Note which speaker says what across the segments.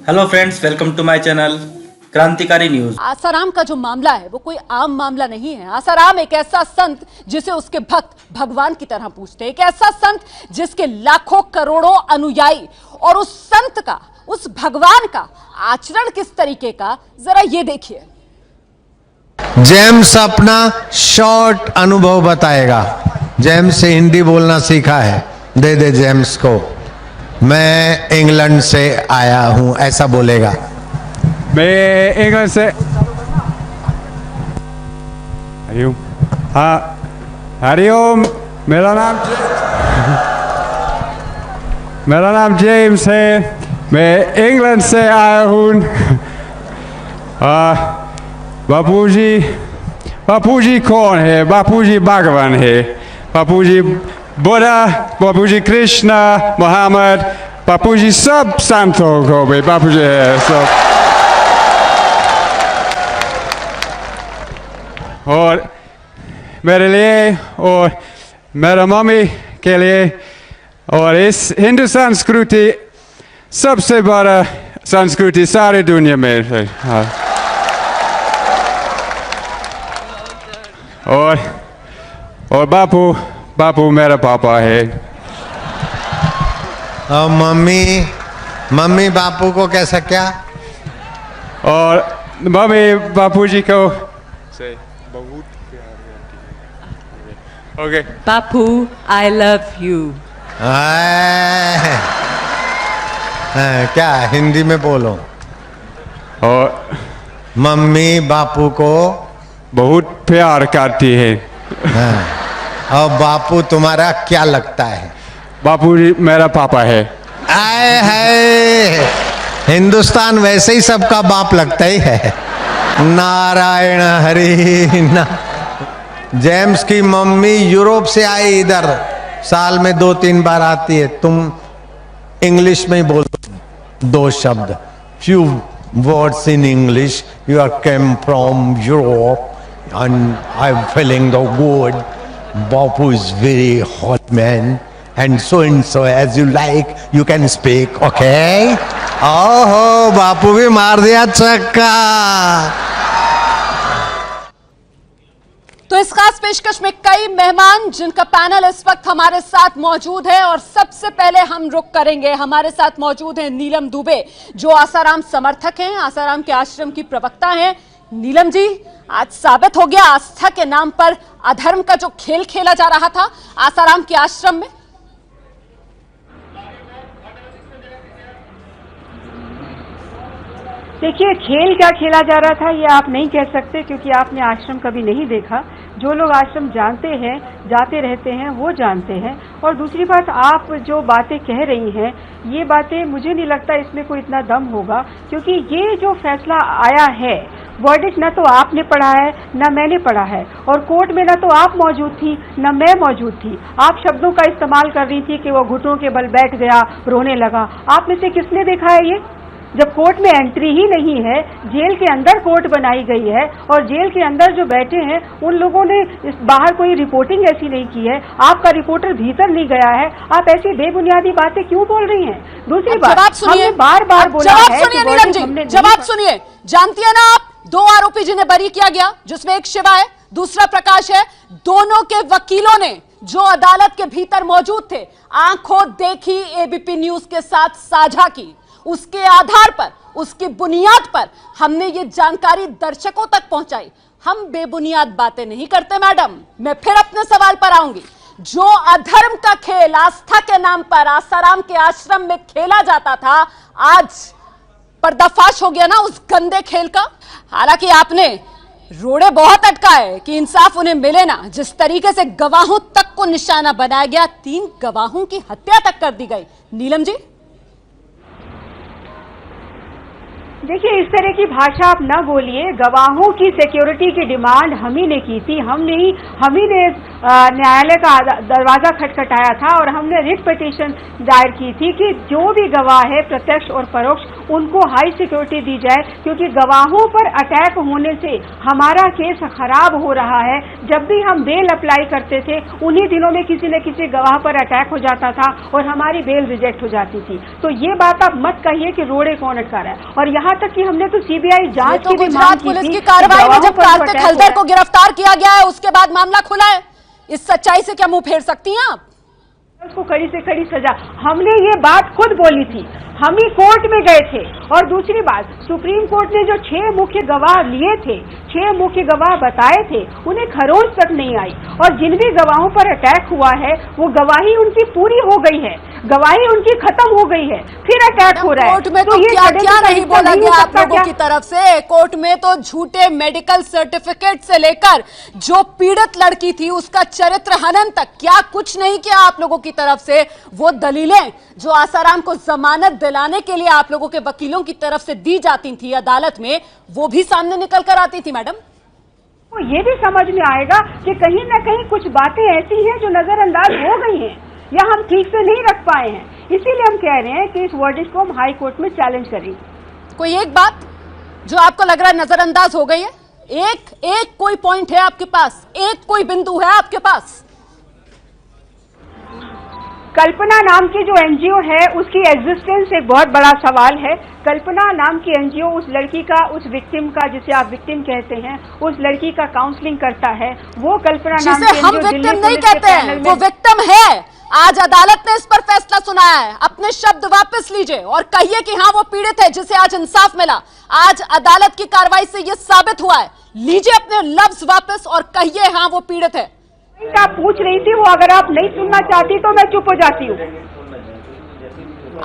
Speaker 1: Hello friends, welcome to my channel क्रांतिकारी न्यूज।
Speaker 2: आसाराम का जो मामला है वो कोई आम मामला नहीं है। आसाराम एक ऐसा संत जिसे उसके भक्त भगवान की तरह पूजते हैं, एक ऐसा संत जिसके लाखों करोड़ों अनुयायी, और उस संत का, उस भगवान का आचरण किस तरीके का, जरा ये देखिए।
Speaker 3: जेम्स अपना शॉर्ट अनुभव बताएगा। जेम्स से हिंदी बोलना सीखा है, दे दे जेम्स को। मैं इंग्लैंड से आया हूं, ऐसा बोलेगा।
Speaker 4: मैं इंग्लैंड से हरिओम। हाँ, हरिओम। मेरा नाम जेम्स है। मैं इंग्लैंड से आया हूँ। बापूजी कौन है? बापूजी भगवान है। बापूजी बुद्धा, बापूजी कृष्णा, मोहम्मद, बापूजी सब संतों को भी बापूजी है सब। और मेरे लिए और मेरा मम्मी के लिए और इस हिंदू संस्कृति सबसे बड़ा संस्कृति सारी दुनिया में है। हाँ। और बापू मेरा पापा है।
Speaker 3: और मम्मी बापू को कैसा क्या?
Speaker 4: और मम्मी बापूजी को बहुत प्यार करती है। Okay.
Speaker 5: Bapu, I love you.
Speaker 3: क्या हिंदी में बोलो।
Speaker 4: और
Speaker 3: मम्मी बापू को
Speaker 4: बहुत प्यार करती है।
Speaker 3: और बापू तुम्हारा क्या लगता है?
Speaker 4: बापूजी मेरा पापा है।
Speaker 3: आए है, हिंदुस्तान वैसे ही सबका बाप लगता ही है। नारायण हरि ना। जेम्स की मम्मी यूरोप से आई, इधर साल में 2-3 बार आती है। तुम इंग्लिश में ही बोलो 2 शब्द, few words in English. You are came from Europe and I'm feeling the good. Bapu is very hot man and so as you like you can speak, okay? ओहो, बापू भी मार दिया चक्का।
Speaker 2: तो इस खास पेशकश में कई मेहमान जिनका पैनल इस वक्त हमारे साथ मौजूद है, और सबसे पहले हम रुक करेंगे। हमारे साथ मौजूद हैं नीलम दुबे, जो आसाराम समर्थक हैं, आसाराम के आश्रम की प्रवक्ता हैं। नीलम जी, आज साबित हो गया आस्था के नाम पर अधर्म का जो खेल खेला जा रहा था आसाराम के आश्रम में।
Speaker 6: देखिए, खेल क्या खेला जा रहा था ये आप नहीं कह सकते, क्योंकि आपने आश्रम कभी नहीं देखा। जो लोग आश्रम जानते हैं, जाते रहते हैं, वो जानते हैं। और दूसरी बात, आप जो बातें कह रही हैं, ये बातें मुझे नहीं लगता इसमें कोई इतना दम होगा, क्योंकि ये जो फैसला आया है, वर्डिक्ट न तो आपने पढ़ा है न मैंने पढ़ा है, और कोर्ट में न तो आप मौजूद थी न मैं मौजूद थी। आप शब्दों का इस्तेमाल कर रही थी कि वो घुटनों के बल बैठ गया, रोने लगा। आप में से किसने देखा है ये? जब कोर्ट में एंट्री ही नहीं है, जेल के अंदर कोर्ट बनाई गई है, और जेल के अंदर जो बैठे हैं उन लोगों ने इस बाहर कोई रिपोर्टिंग ऐसी नहीं की है। आपका रिपोर्टर भीतर नहीं गया है। आप ऐसी बेबुनियादी बातें क्यों बोल रही हैं? दूसरी बात, हमने बार बार बोला है।
Speaker 2: जवाब सुनिए। जानती है ना आप, 2 आरोपी जिन्हें बरी किया गया, जिसमें एक शिवा है, दूसरा प्रकाश है, दोनों के वकीलों ने जो अदालत के भीतर मौजूद थे, आंखों देखी एबीपी न्यूज के साथ साझा की। उसके आधार पर, उसकी बुनियाद पर हमने ये जानकारी दर्शकों तक पहुंचाई। हम बेबुनियाद बातें नहीं करते मैडम। मैं फिर अपने सवाल पर आऊंगी। जो अधर्म का खेल आस्था के नाम पर आसाराम के आश्रम में खेला जाता था, आज पर्दाफाश हो गया ना उस गंदे खेल का। हालांकि आपने रोड़े बहुत अटका है कि इंसाफ उन्हें मिले ना। जिस तरीके से गवाहों तक को निशाना बनाया गया, 3 गवाहों की हत्या तक कर दी गई। नीलम जी,
Speaker 6: देखिए, इस तरह की भाषा आप ना बोलिए। गवाहों की सिक्योरिटी की डिमांड हम ही ने की थी। हम ही ने न्यायालय का दरवाजा खटखटाया था, और हमने रिट पिटीशन दायर की थी कि जो भी गवाह है, प्रत्यक्ष और परोक्ष, उनको हाई सिक्योरिटी दी जाए, क्योंकि गवाहों पर अटैक होने से हमारा केस खराब हो रहा है। जब भी हम बेल अप्लाई करते थे उन्हीं दिनों में किसी न किसी गवाह पर अटैक हो जाता था और हमारी बेल रिजेक्ट हो जाती थी। तो ये बात आप मत कहिए कि रोड़े कौन अटका रहा है। और यहाँ तक कि हमने तो सीबीआई जांच की भी मांग की
Speaker 2: पुलिस
Speaker 6: थी।
Speaker 2: की कार्रवाई में जब कार्तिक हलदर को गिरफ्तार किया गया है उसके बाद मामला खुला है, इस सच्चाई से क्या मुंह फेर सकती हैं आप?
Speaker 6: उसको कड़ी से कड़ी सजा, हमने ये बात खुद बोली थी, हम ही कोर्ट में गए थे। और दूसरी बात, सुप्रीम कोर्ट ने जो 6 मुख्य गवाह लिए थे, 6 मुख्य गवाह बताए थे, उन्हें खरोंच तक नहीं आई। और जिन भी गवाहों पर अटैक हुआ है वो गवाही उनकी पूरी हो गई है, गवाही उनकी खत्म हो गई है, फिर अटैक हो रहा है।
Speaker 2: कोर्ट में तो क्या क्या नहीं बोला गया आप लोगों की तरफ से? कोर्ट में तो झूठे मेडिकल सर्टिफिकेट से लेकर जो पीड़ित लड़की थी उसका चरित्र हनन तक क्या कुछ नहीं किया आप लोगों की तरफ से। वो दलीलें जो आसाराम को जमानत दिलाने के लिए आप लोगों के वकीलों की तरफ से दी जाती थी अदालत में, वो भी सामने निकल कर आती थी मैडम।
Speaker 6: तो ये भी समझ में आएगा कि कहीं ना कहीं कुछ बातें ऐसी हैं जो नजरअंदाज हो गई हैं या हम ठीक से नहीं रख पाए हैं। इसीलिए हम कह रहे हैं कि इस वर्डिक्ट को हम हाई कोर्ट में चैलेंज करेंगे।
Speaker 2: कोई एक बात जो आपको लग रहा है नजरअंदाज हो गई है? एक कोई पॉइंट है आपके पास, एक कोई बिंदु है आपके पास?
Speaker 6: कल्पना नाम की जो एनजीओ है उसकी एग्जिस्टेंस एक बहुत बड़ा सवाल है। कल्पना नाम की एनजीओ उस लड़की का, उस विक्टिम का, जिसे आप विक्टिम कहते हैं, उस लड़की का काउंसलिंग करता है। वो कल्पना नाम की
Speaker 2: हम विक्टिम नहीं कहते हैं, वो विक्टिम है। आज अदालत ने इस पर फैसला सुनाया है, अपने शब्द वापस लीजिए और कहिए कि हाँ वो पीड़ित है जिसे आज इंसाफ मिला। आज अदालत की कार्रवाई से यह साबित हुआ है। लीजिए अपने लफ्ज वापस और कहिए हाँ वो पीड़ित है।
Speaker 6: आप पूछ रही थी वो, अगर आप नहीं सुनना चाहती तो मैं चुप हो जाती हूँ।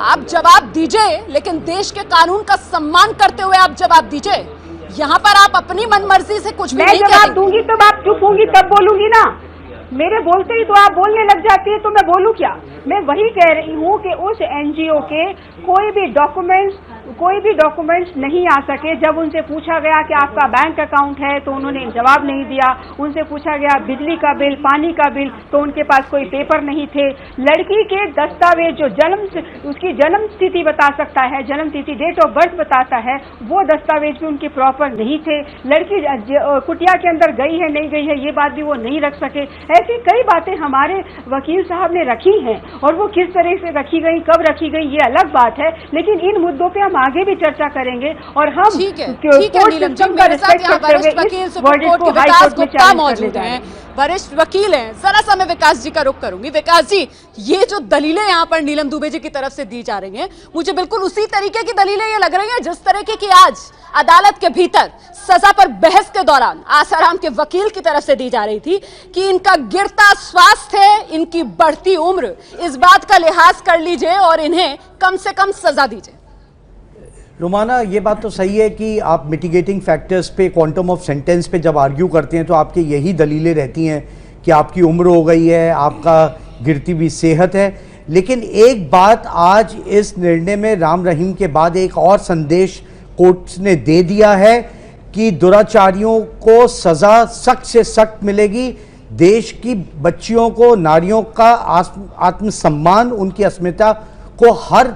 Speaker 2: आप जवाब दीजिए, लेकिन देश के कानून का सम्मान करते हुए आप जवाब दीजिए। यहाँ पर आप अपनी मनमर्जी से कुछ भी नहीं करेंगे। मैं जवाब दूंगी तब आप चुप होंगी, तब बोलूंगी ना। मेरे बोलते ही तो आप बोलने लग जाती है तो मैं बोलूं क्या? मैं वही कह रही हूँ कि उस एनजीओ के कोई भी डॉक्यूमेंट्स नहीं आ सके। जब उनसे पूछा गया कि आपका बैंक अकाउंट है तो उन्होंने जवाब नहीं दिया। उनसे पूछा गया बिजली का बिल, पानी का बिल, तो उनके पास कोई पेपर नहीं थे। लड़की के दस्तावेज जो उसकी जन्म स्थिति बता सकता है, जन्म तिथि, डेट ऑफ बर्थ बताता है, वो दस्तावेज भी उनके प्रॉपर नहीं थे। लड़की कुटिया के अंदर गई है नहीं गई है ये बात भी वो नहीं रख सके। ऐसी कई बातें हमारे वकील साहब ने रखी हैं और वो किस तरह से रखी गई, कब रखी गई, ये अलग बात है। लेकिन इन मुद्दों पे हम आगे भी चर्चा करेंगे और हम कोर्ट सिस्टम का रिस्पेक्ट करते हुए इस वर्डिक्ट को हाई कोर्ट में चैलेंज करने जाएंगे। वरिष्ठ वकील हैं, जरा सा मैं विकास जी का रुख करूंगी। विकास जी, ये जो दलीलें यहाँ पर नीलम दुबे जी की तरफ से दी जा रही हैं, मुझे बिल्कुल उसी तरीके की दलीलें ये लग रही हैं जिस तरीके की आज अदालत के भीतर सजा पर बहस के दौरान आसाराम के वकील की तरफ से दी जा रही थी कि इनका गिरता स्वास्थ्य, इनकी बढ़ती उम्र, इस बात का लिहाज कर लीजिए और इन्हें कम से कम सजा दीजिए।
Speaker 7: रुमाना, ये बात तो सही है कि आप मिटिगेटिंग फैक्टर्स पे, क्वांटम ऑफ सेंटेंस पे जब आर्ग्यू करते हैं तो आपकी यही दलीलें रहती हैं कि आपकी उम्र हो गई है, आपका गिरती हुई सेहत है। लेकिन एक बात आज इस निर्णय में राम रहीम के बाद एक और संदेश कोर्ट ने दे दिया है कि दुराचारियों को सज़ा सख्त से सख्त मिलेगी। देश की बच्चियों को, नारियों का आत्मसम्मान, उनकी अस्मिता को हर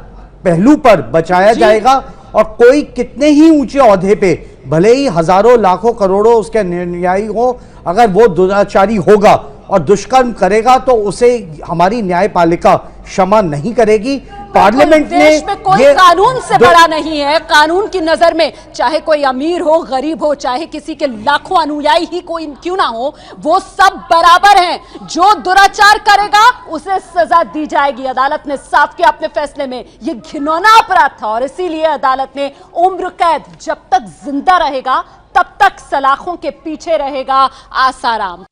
Speaker 7: पहलू पर बचाया जाएगा और कोई कितने ही ऊंचे ओहदे पे, भले ही हजारों लाखों करोड़ों उसके अनुयायी हो, अगर वो दुराचारी होगा और दुष्कर्म करेगा तो उसे हमारी न्यायपालिका क्षमा नहीं करेगी। पार्लियामेंट
Speaker 2: देश में कोई कानून से बड़ा नहीं है। कानून की नजर में चाहे कोई अमीर हो, गरीब हो, चाहे किसी के लाखों अनुयायी ही कोई क्यों ना हो, वो सब बराबर हैं। जो दुराचार करेगा उसे सजा दी जाएगी। अदालत ने साफ किया अपने फैसले में, ये घिनौना अपराध था और इसीलिए अदालत ने उम्र कैद, जब तक जिंदा रहेगा तब तक सलाखों के पीछे रहेगा आसाराम।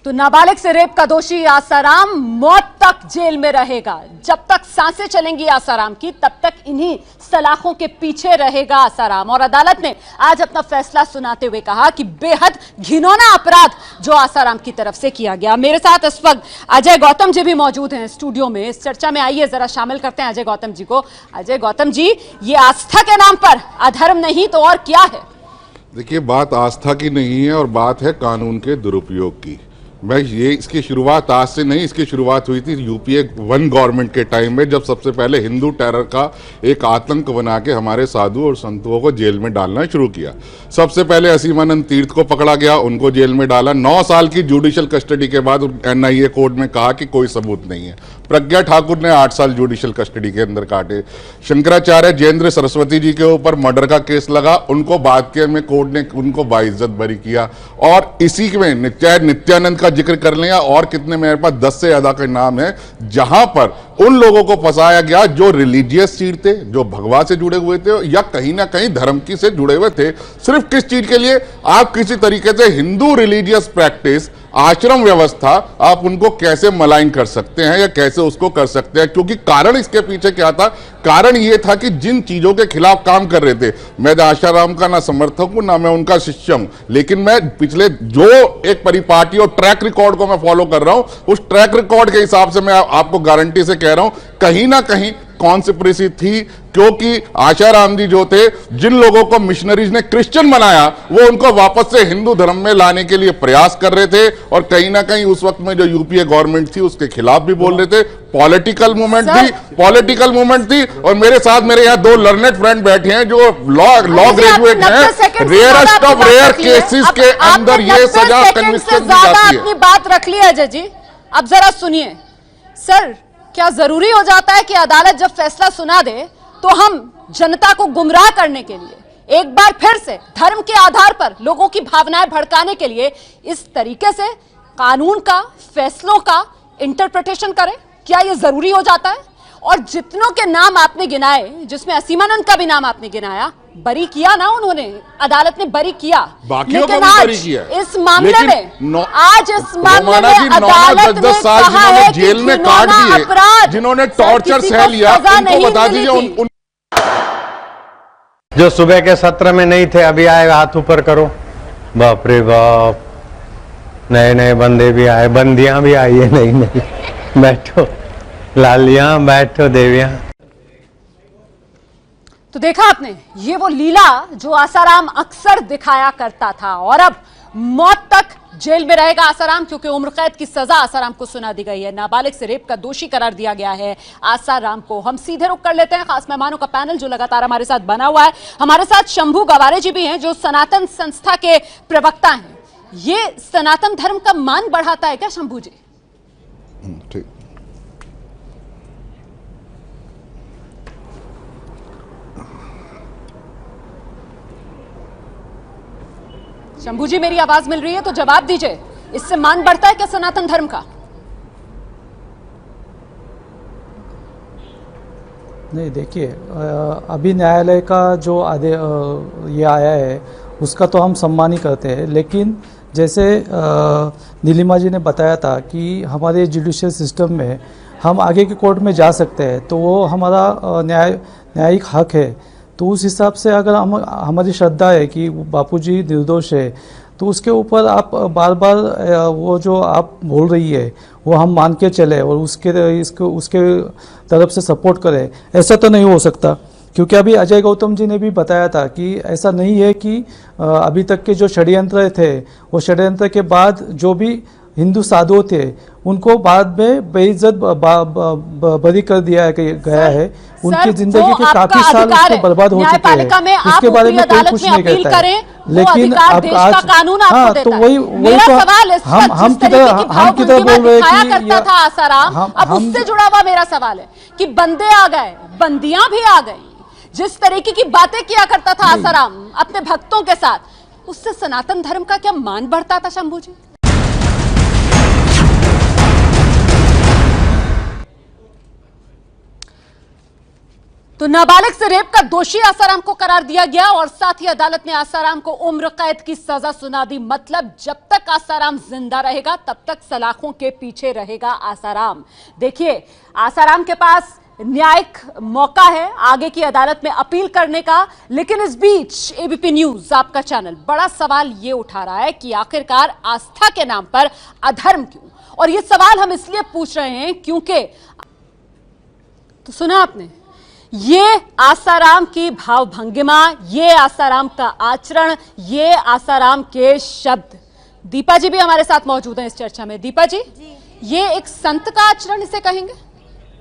Speaker 2: तो नाबालिग से रेप का दोषी आसाराम मौत तक जेल में रहेगा। जब तक सांसें चलेंगी आसाराम की, तब तक इन्हीं सलाखों के पीछे रहेगा आसाराम। और अदालत ने आज अपना फैसला सुनाते हुए कहा कि बेहद घिनौना अपराध जो आसाराम की तरफ से किया गया। मेरे साथ इस वक्त अजय गौतम जी भी मौजूद हैं स्टूडियो में। इस चर्चा में आइए जरा शामिल करते हैं अजय गौतम जी को। अजय गौतम जी, ये आस्था के नाम पर अधर्म नहीं तो और क्या है?
Speaker 8: देखिए, बात आस्था की नहीं है और बात है कानून के दुरुपयोग की। भाई ये इसकी शुरुआत आज से नहीं, इसकी शुरुआत हुई थी यूपीए 1 गवर्नमेंट के टाइम में, जब सबसे पहले हिंदू टेरर का एक आतंक बना के हमारे साधु और संतों को जेल में डालना शुरू किया। सबसे पहले असीमानंद तीर्थ को पकड़ा गया, उनको जेल में डाला। 9 साल की जुडिशियल कस्टडी के बाद एनआईए कोर्ट में कहा कि कोई सबूत नहीं है। प्रज्ञा ठाकुर ने 8 साल जुडिशियल कस्टडी के अंदर काटे। शंकराचार्य जयेंद्र सरस्वती जी के ऊपर मर्डर का केस लगा, उनको बाद के में कोर्ट ने उनको बाइज्जत बरी किया। और इसी में चाहे नित्यानंद का जिक्र कर लें या और कितने, मेरे पास 10 से ज्यादा के नाम है जहां पर उन लोगों को फंसाया गया जो रिलीजियस सीड थे, जो भगवा से जुड़े हुए थे या कहीं ना कहीं धर्म की से जुड़े हुए थे। सिर्फ किस चीज के लिए? आप किसी तरीके से हिंदू रिलीजियस प्रैक्टिस, आश्रम व्यवस्था, आप उनको कैसे मलाइन कर सकते हैं या कैसे उसको कर सकते हैं? क्योंकि कारण इसके पीछे क्या था? कारण ये था कि जिन चीजों के खिलाफ काम कर रहे थे, मैं आशाराम का ना समर्थक हूं ना मैं उनका शिष्य हूं, लेकिन मैं पिछले जो एक परिपाटी और ट्रैक रिकॉर्ड को मैं फॉलो कर रहा हूं, उस ट्रैक रिकॉर्ड के हिसाब से मैं आपको गारंटी से कह रहा हूं कहीं ना कहीं कॉन्स्पिरेसी थी। क्योंकि आशाराम जी जो थे, जिन लोगों को मिशनरीज ने क्रिश्चियन बनाया, वो उनको वापस से हिंदू धर्म में लाने के लिए प्रयास कर रहे थे। और कहीं ना कहीं उस वक्त में जो यूपीए गवर्नमेंट थी उसके खिलाफ भी बोल रहे थे। पॉलिटिकल मूवमेंट थी। और मेरे साथ मेरे यहाँ 2 लर्नेड फ्रेंड बैठे हैं जो लॉ ग्रेजुएट हैं। रेयरेस्ट ऑफ रेयर केसेस के अंदर ये सजा कन्विक्शन दी जाती है।
Speaker 2: अपनी बात रख ली अजय जी, अब जरा सुनिए सर। क्या जरूरी हो जाता है कि अदालत जब फैसला सुना दे तो हम जनता को गुमराह करने के लिए एक बार फिर से धर्म के आधार पर लोगों की भावनाएं भड़काने के लिए इस तरीके से कानून का, फैसलों का इंटरप्रिटेशन करें? क्या यह जरूरी हो जाता है? और जितनों के नाम आपने गिनाए, जिसमें असीमानंद का भी नाम आपने गिनाया, बरी किया ना उन्होंने, अदालत ने बरी किया। लेकिन आज इस मामले में अदालत ने कहा है कि
Speaker 8: जेल में काट दिए जिन्होंने टॉर्चर सह लिया, उनको बता दीजिए।
Speaker 3: जो सुबह के सत्र में नहीं थे अभी आए, हाथ ऊपर करो। बाप रे बाप, नए नए बंदे भी आए, बंदियां भी आई है। नहीं बैठो लालियां, बैठो देवियां।
Speaker 2: तो देखा आपने, ये वो लीला जो आसाराम अक्सर दिखाया करता था। और अब मौत तक जेल में रहेगा आसाराम, क्योंकि उम्र कैद की सजा आसाराम को सुना दी गई है। नाबालिग से रेप का दोषी करार दिया गया है आसाराम को। हम सीधे रुख कर लेते हैं खास मेहमानों का पैनल जो लगातार हमारे साथ बना हुआ है। हमारे साथ शंभू गवारे जी भी हैं जो सनातन संस्था के प्रवक्ता हैं। ये सनातन धर्म का मान बढ़ाता है क्या शंभू जी?
Speaker 8: ठीक।
Speaker 2: शंभू जी, मेरी आवाज मिल रही है तो जवाब दीजिए, इससे मान बढ़ता है क्या सनातन धर्म का?
Speaker 9: नहीं, देखिए, अभी न्यायालय का जो ये आया है उसका तो हम सम्मान ही करते हैं, लेकिन जैसे नीलिमा जी ने बताया था कि हमारे जुडिशियल सिस्टम में हम आगे के कोर्ट में जा सकते हैं, तो वो हमारा न्यायिक हक है। तो उस हिसाब से अगर हमारी श्रद्धा है कि बापूजी निर्दोष है, तो उसके ऊपर आप बार बार वो जो आप बोल रही है वो हम मान के चले और उसके तरफ से सपोर्ट करें, ऐसा तो नहीं हो सकता। क्योंकि अभी अजय गौतम जी ने भी बताया था कि ऐसा नहीं है कि अभी तक के जो षड्यंत्र थे, वो षड्यंत्र के बाद जो भी हिंदू साधु थे उनको बाद में बेइज्जत बरी कर दिया गया है। उनकी जिंदगी के काफी साल उसको बर्बाद हो चुके हैं, उसके बारे में कोई कुछ नहीं कहता है। लेकिन अब आज हाँ, तो वही तो हम किधर बोल रहे हैं कि
Speaker 2: आसाराम, अब उससे जुड़ा हुआ मेरा सवाल है कि बंदे आ गए, बंदियां भी आ गई, जिस तरीके की बातें किया करता था आसाराम अपने भक्तों के साथ, उससे सनातन धर्म का क्या मान बढ़ता था शंभू जी? तो नाबालिग से रेप का दोषी आसाराम को करार दिया गया और साथ ही अदालत ने आसाराम को उम्र कैद की सजा सुना दी। मतलब जब तक आसाराम जिंदा रहेगा तब तक सलाखों के पीछे रहेगा आसाराम। देखिए, आसाराम के पास न्यायिक मौका है आगे की अदालत में अपील करने का, लेकिन इस बीच एबीपी न्यूज आपका चैनल बड़ा सवाल ये उठा रहा है कि आखिरकार आस्था के नाम पर अधर्म क्यों? और ये सवाल हम इसलिए पूछ रहे हैं क्योंकि, तो सुना आपने, ये आसाराम की भाव भंगिमा, ये आसाराम का आचरण, ये आसाराम के शब्द दीपा जी भी हमारे साथ मौजूद हैं इस चर्चा में। दीपा जी, ये एक संत का आचरण इसे कहेंगे?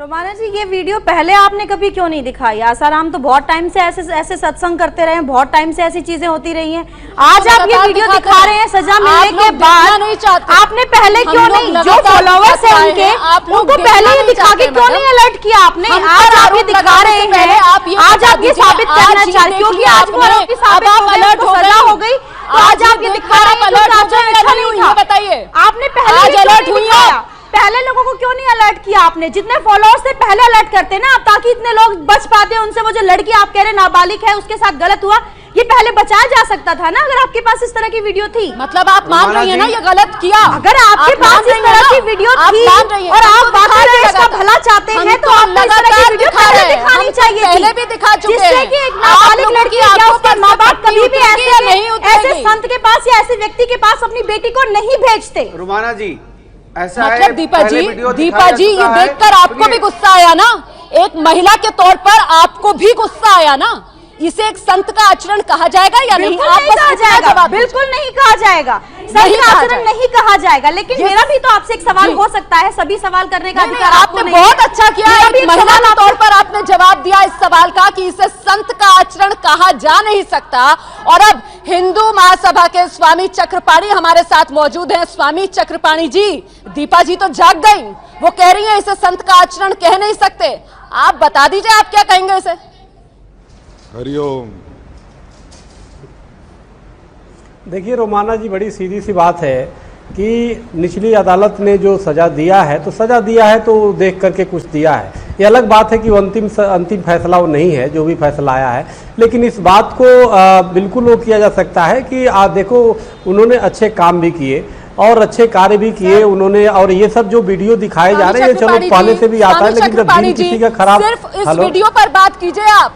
Speaker 10: रोमाना जी, ये वीडियो पहले आपने कभी क्यों नहीं दिखाई? आसाराम तो बहुत टाइम से ऐसे सत्संग करते रहे हैं, बहुत टाइम से ऐसी चीजें होती रही हैं। आज आप ये वीडियो दिखा रहे हैं सजा मिलने के बाद, आपने पहले क्यों नहीं, जो फॉलोवर्स हैं उनके, उनको पहले ये दिखा के क्यों नहीं अलर्ट किया आपने? आज आप ये दिखा रहे हैं, आज आप ये साबित करना चाह रहे, क्योंकि आज वो आरोपी साबित हो गए, उनको सजा हो गई, तो आज आप ये दिखा रहे हैं कि आचरण अच्छा नहीं था। बताइए, आपने पहले अलर्ट हुई है, पहले लोगों को क्यों नहीं अलर्ट किया आपने? जितने फॉलोअर्स थे पहले अलर्ट करते ना, ताकि इतने लोग बच पाते उनसे। वो जो लड़की आप कह रहे नाबालिग है, उसके साथ गलत हुआ, ये पहले बचाया जा सकता था ना, अगर आपके पास इस तरह की वीडियो थी।
Speaker 2: मतलब आप मान रही है ना ये गलत किया?
Speaker 10: अगर आपके पास इस तरह की वीडियो थी और आप वाकई देश का भला चाहते हैं, तो आपको इस तरह की वीडियो पहले दिखानी चाहिए,
Speaker 2: पहले भी दिखा चुके हैं।
Speaker 10: जिससे कि एक नाबालिग लड़की या उसके माँ बाप कभी भी ऐसे संत के पास या ऐसे व्यक्ति के पास अपनी बेटी को नहीं भेजते।
Speaker 11: रुमाना जी, ऐसा
Speaker 2: मतलब
Speaker 11: है,
Speaker 2: दीपा जी, ये
Speaker 11: है,
Speaker 2: देखकर आपको भी गुस्सा आया ना? एक महिला के तौर पर आपको भी गुस्सा आया ना? इसे एक संत का आचरण कहा जाएगा या नहीं?
Speaker 10: बिल्कुल नहीं कहा जाएगा, बिल्कुल नहीं कहा जाएगा, संत का आचरण नहीं कहा जाएगा। लेकिन मेरा भी तो आपसे एक सवाल हो सकता है, सभी सवाल करने का अधिकार आपको नहीं।
Speaker 2: बहुत अच्छा किया, एक महिला के तौर पर आपने जवाब दिया इस सवाल का कि इसे संत का आचरण कहा जा नहीं सकता। और अब हिंदू महासभा के स्वामी चक्रपाणी हमारे साथ मौजूद हैं। स्वामी चक्रपाणी जी, दीपा जी तो जाग गई, वो कह रही है इसे संत का आचरण कह नहीं सकते। आप बता दीजिए, आप क्या कहेंगे इसे?
Speaker 8: हरिओम।
Speaker 12: देखिए रोमाना जी, बड़ी सीधी सी बात है कि निचली अदालत ने जो सज़ा दिया है तो सज़ा दिया है, तो देख करके कुछ दिया है। ये अलग बात है कि वो अंतिम फैसला वो नहीं है, जो भी फैसला आया है। लेकिन इस बात को बिल्कुल वो किया जा सकता है कि देखो, उन्होंने अच्छे काम भी किए और अच्छे कार्य भी किए उन्होंने। और ये सब जो वीडियो दिखाए जा रहे हैं, चलो पहले से भी आता है, लेकिन जब दिन किसी का खराब,
Speaker 2: सिर्फ इस वीडियो पर बात कीजिए, आप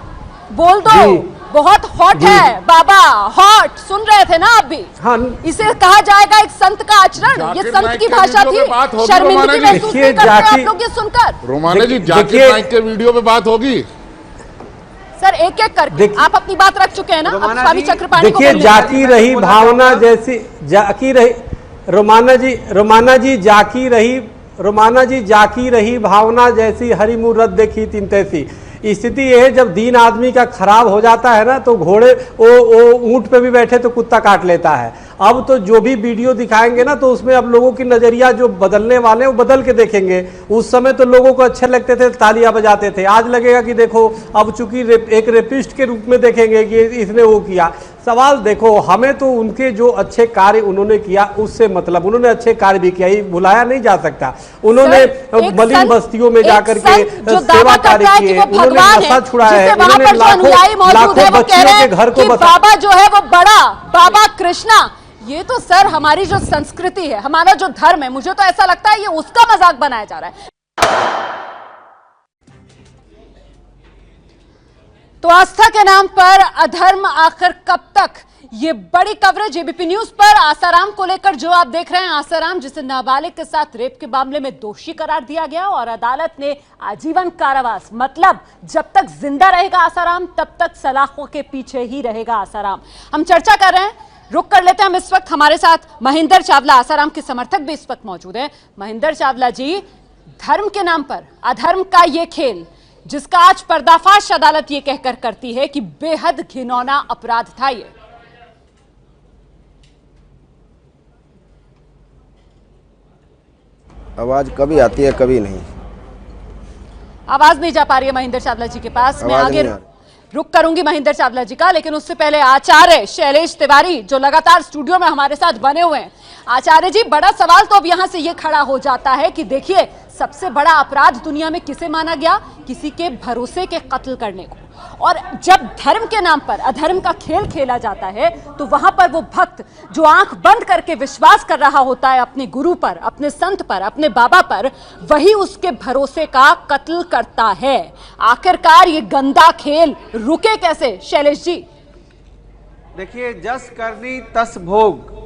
Speaker 2: बोल दो, बहुत हॉट है बाबा, हॉट सुन रहे थे ना आप भी?
Speaker 12: हाँ,
Speaker 2: इसे कहा जाएगा एक संत का आचरण? ये संत की भाषा थी, शर्मिंदगी महसूस नहीं करते आप लोग ये सुनकर?
Speaker 8: रोमाना जी, जाकिर नाइक के वीडियो पे बात होगी
Speaker 2: सर, एक एक करके आप अपनी बात रख चुके हैं ना। अब स्वामी चक्रपाणी को
Speaker 12: देखिए, जाकी रही भावना जैसी, जाकी रही रोमाना जी जाकी रही भावना जैसी, हरी मूरत देखी तीन तैसी। स्थिति यह है, जब दीन आदमी का खराब हो जाता है ना, तो घोड़े वो ऊंट पे भी बैठे तो कुत्ता काट लेता है। अब तो जो भी वीडियो दिखाएंगे ना, तो उसमें अब लोगों की नजरिया जो बदलने वाले हैं वो बदल के देखेंगे। उस समय तो लोगों को अच्छे लगते थे, तालियां बजाते थे, आज लगेगा कि देखो अब चूंकि एक रेपिस्ट के रूप में देखेंगे कि इसने वो किया। सवाल देखो, हमें तो उनके जो अच्छे कार्य उन्होंने किया उससे मतलब, उन्होंने अच्छे कार्य भी किया, ये भुलाया नहीं जा सकता। उन्होंने मलिन बस्तियों में जाकर के सेवा कार्य किए, उन्होंने नशा छुड़ाया है, उन्होंने लाखों बच्चियों के घर को
Speaker 2: बाबा जो है वो बड़ा बाबा कृष्णा। ये तो सर हमारी जो संस्कृति है, हमारा जो धर्म है, मुझे तो ऐसा लगता है ये उसका मजाक बनाया जा रहा है। तो आस्था के नाम पर अधर्म आखिर कब तक? ये बड़ी कवरेज एबीपी न्यूज पर आसाराम को लेकर जो आप देख रहे हैं, आसाराम जिसे नाबालिग के साथ रेप के मामले में दोषी करार दिया गया और अदालत ने आजीवन कारावास, मतलब जब तक जिंदा रहेगा आसाराम तब तक सलाखों के पीछे ही रहेगा आसाराम। हम चर्चा कर रहे हैं, रुक कर लेते हैं हम इस वक्त। हमारे साथ महेंद्र चावला, आसाराम के समर्थक भी इस वक्त मौजूद हैं। महेंद्र चावला जी, धर्म के नाम पर अधर्म का ये खेल, जिसका आज पर्दाफाश अदालत ये कहकर करती है कि बेहद घिनौना अपराध था ये।
Speaker 13: आवाज कभी आती है कभी नहीं,
Speaker 2: आवाज नहीं जा पा रही है महेंद्र चावला जी के पास। मैं आगे रुक करूंगी महेंद्र चावला जी का, लेकिन उससे पहले आचार्य शैलेश तिवारी जो लगातार स्टूडियो में हमारे साथ बने हुए हैं। आचार्य जी, बड़ा सवाल तो अब यहां से ये खड़ा हो जाता है कि देखिए, सबसे बड़ा अपराध दुनिया में किसे माना गया? किसी के भरोसे के कत्ल करने को। और जब धर्म के नाम पर अधर्म का खेल खेला जाता है, तो वहां पर वो भक्त जो आंख बंद करके विश्वास कर रहा होता है अपने गुरु पर, अपने संत पर, अपने बाबा पर, वही उसके भरोसे का कत्ल करता है। आखिरकार ये गंदा खेल रुके कैसे, शैलेश जी?
Speaker 11: देखिए, जस करनी तस भोग,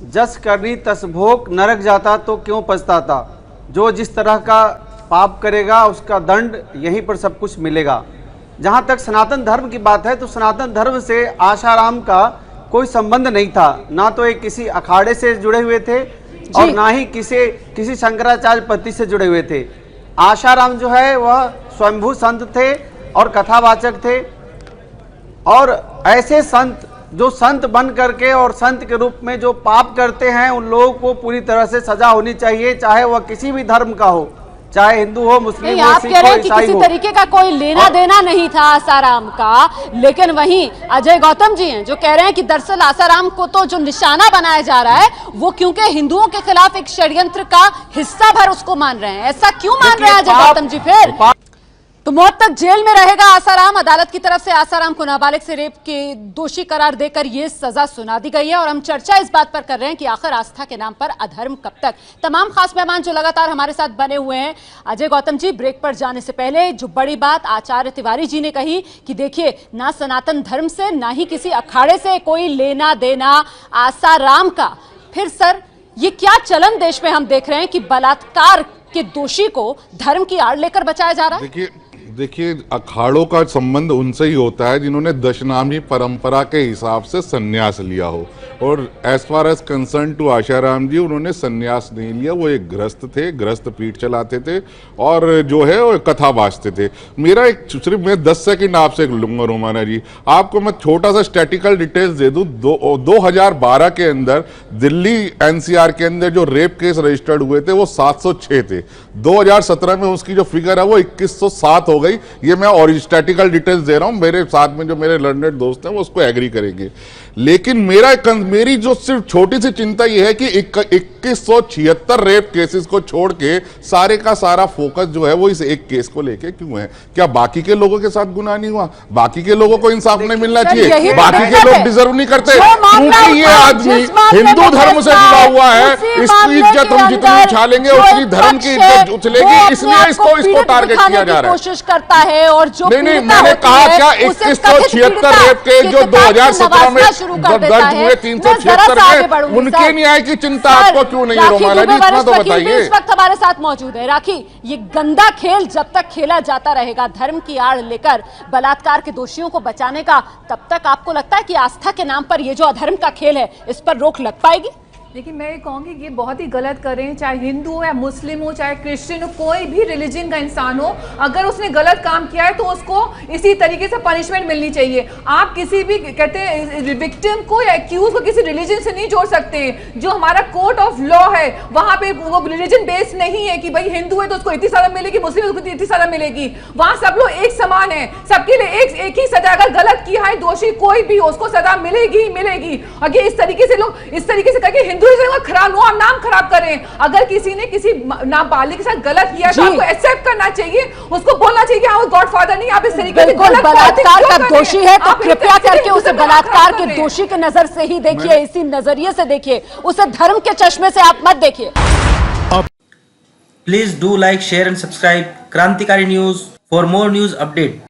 Speaker 11: जस करनी तस भोग, नरक जाता तो क्यों पछताता। जो जिस तरह का पाप करेगा उसका दंड यहीं पर सब कुछ मिलेगा। जहाँ तक सनातन धर्म की बात है, तो सनातन धर्म से आसाराम का कोई संबंध नहीं था, ना तो ये किसी अखाड़े से जुड़े हुए थे और ना ही किसी शंकराचार्य पति से जुड़े हुए थे। आशाराम जो है वह स्वयंभू संत थे और कथावाचक थे, और ऐसे संत जो संत बन करके और संत के रूप में जो पाप करते हैं उन लोगों को पूरी तरह से सजा होनी चाहिए, चाहे वह किसी भी धर्म का हो, चाहे हिंदू हो, मुस्लिम हो,
Speaker 2: आप
Speaker 11: सिख
Speaker 2: कह रहे
Speaker 11: हो,
Speaker 2: हैं कि
Speaker 11: ईसाई
Speaker 2: किसी
Speaker 11: हो।
Speaker 2: तरीके का कोई लेना देना नहीं था आसाराम का, लेकिन वहीं अजय गौतम जी हैं जो कह रहे हैं कि दरअसल आसाराम को तो जो निशाना बनाया जा रहा है वो क्योंकि हिंदुओं के खिलाफ एक षड्यंत्र का हिस्सा भर उसको मान रहे हैं। ऐसा क्यों मान रहे हैं अजय गौतम जी? फिर तो मौत तक जेल में रहेगा आसाराम। अदालत की तरफ से आसाराम को नाबालिग से रेप के दोषी करार देकर यह सजा सुना दी गई है। और हम चर्चा इस बात पर कर रहे हैं कि आखिर आस्था के नाम पर अधर्म कब तक। तमाम खास मेहमान जो लगातार हमारे साथ बने हुए हैं। अजय गौतम जी, ब्रेक पर जाने से पहले जो बड़ी बात आचार्य तिवारी जी ने कही कि देखिए, ना सनातन धर्म से ना ही किसी अखाड़े से कोई लेना देना आसाराम का। फिर सर, ये क्या चलन देश में हम देख रहे हैं कि बलात्कार के दोषी को धर्म की आड़ लेकर बचाया जा रहा है?
Speaker 8: देखिए, अखाड़ों का संबंध उनसे ही होता है जिन्होंने दशनामी परंपरा के हिसाब से संन्यास लिया हो, और as far as concern to Asaram ji, उन्होंने संन्यास नहीं लिया। वो एक गृहस्थ थे, गृहस्थ पीठ चलाते थे और जो है वो कथा बाजते थे। मेरा एक सिर्फ मैं 10 सेकंड आपसे लूंगा रोमाना जी, आपको मैं छोटा सा स्टैटिकल डिटेल्स दे दूं। 2012 के अंदर दिल्ली एनसीआर के अंदर जो रेप केस रजिस्टर्ड हुए थे वो 706 थे। 2017 में उसकी जो फिगर है वो 2107 हो गई। ये मैं और स्टैटिकल डिटेल्स दे रहा हूं, मेरे साथ में जो मेरे लर्नेड दोस्त हैं वो उसको एग्री करेंगे। लेकिन मेरी जो सिर्फ छोटी सी चिंता यह है कि 2176 रेप केसेस को छोड़ के सारे का सारा फोकस जो है वो इस एक केस को लेके क्यों है? क्या बाकी के लोगों के साथ गुनाह नहीं हुआ? बाकी के लोगों को इंसाफ नहीं मिलना चाहिए? बाकी के लोग डिजर्व नहीं करते? क्योंकि ये आदमी हिंदू धर्म से जुड़ा हुआ है, इसकी इज्जत हम जितनी उछालेंगे उतनी धर्म की इज्जत उछलेगी, इसलिए इसको टारगेट किया जा रहा है।
Speaker 2: कोशिश करता है और जो
Speaker 8: नहीं, मैंने कहा क्या 2176 रेप के जो 2017 में दर्ज हुए 376 के, उनके न्याय की चिंता आपको क्यों नहीं है रोमाना जी? इतना तो बताइए।
Speaker 2: इस वक्त हमारे साथ मौजूद है राखी। ये गंदा खेल जब तक खेला जाता रहेगा, धर्म की आड़ लेकर बलात्कार के दोषियों को बचाने का, तब तक आपको लगता है कि आस्था के नाम पर ये जो अधर्म का खेल है इस पर रोक लग पाएगी?
Speaker 14: देखिए, मैं ये कहूँगी कि ये बहुत ही गलत कर रहे हैं, चाहे हिंदू हो या मुस्लिम हो, चाहे क्रिश्चियन हो, कोई भी रिलीजन का इंसान हो, अगर उसने गलत काम किया है तो उसको इसी तरीके से पनिशमेंट मिलनी चाहिए। आप किसी भी कहते हैं विक्टिम को या एक्यूज को किसी रिलीजन से नहीं जोड़ सकते। जो हमारा कोर्ट ऑफ लॉ है वहाँ पे वो रिलीजन बेस्ड नहीं है कि भाई हिंदू है तो उसको इतनी सजा मिलेगी, मुस्लिम है तो इतनी सजा मिलेगी। वहाँ सब लोग एक समान है, सबके लिए एक ही सजा। अगर गलत किया है दोषी कोई भी उसको सजा मिलेगी मिलेगी। अगर इस तरीके से लोग इस तरीके से करके हिंदुइज्म का खराब नाम खराब कर रहे हैं। अगर किसी ने किसी नाबालिग के साथ गलत किया तो आपको एक्सेप्ट करना चाहिए, उसको बोलना चाहिए कि हाँ वो गॉडफादर नहीं, आप इस तरीके से
Speaker 2: बलात्कार का दोषी है तो कृपया करके उसे बलात्कार के दोषी के नजर से ही देखिए, इसी नजरिए से देखिए, उसे धर्म के चश्मे से आप मत देखिए।
Speaker 1: Please do like, share and subscribe Krantikari news for more news update.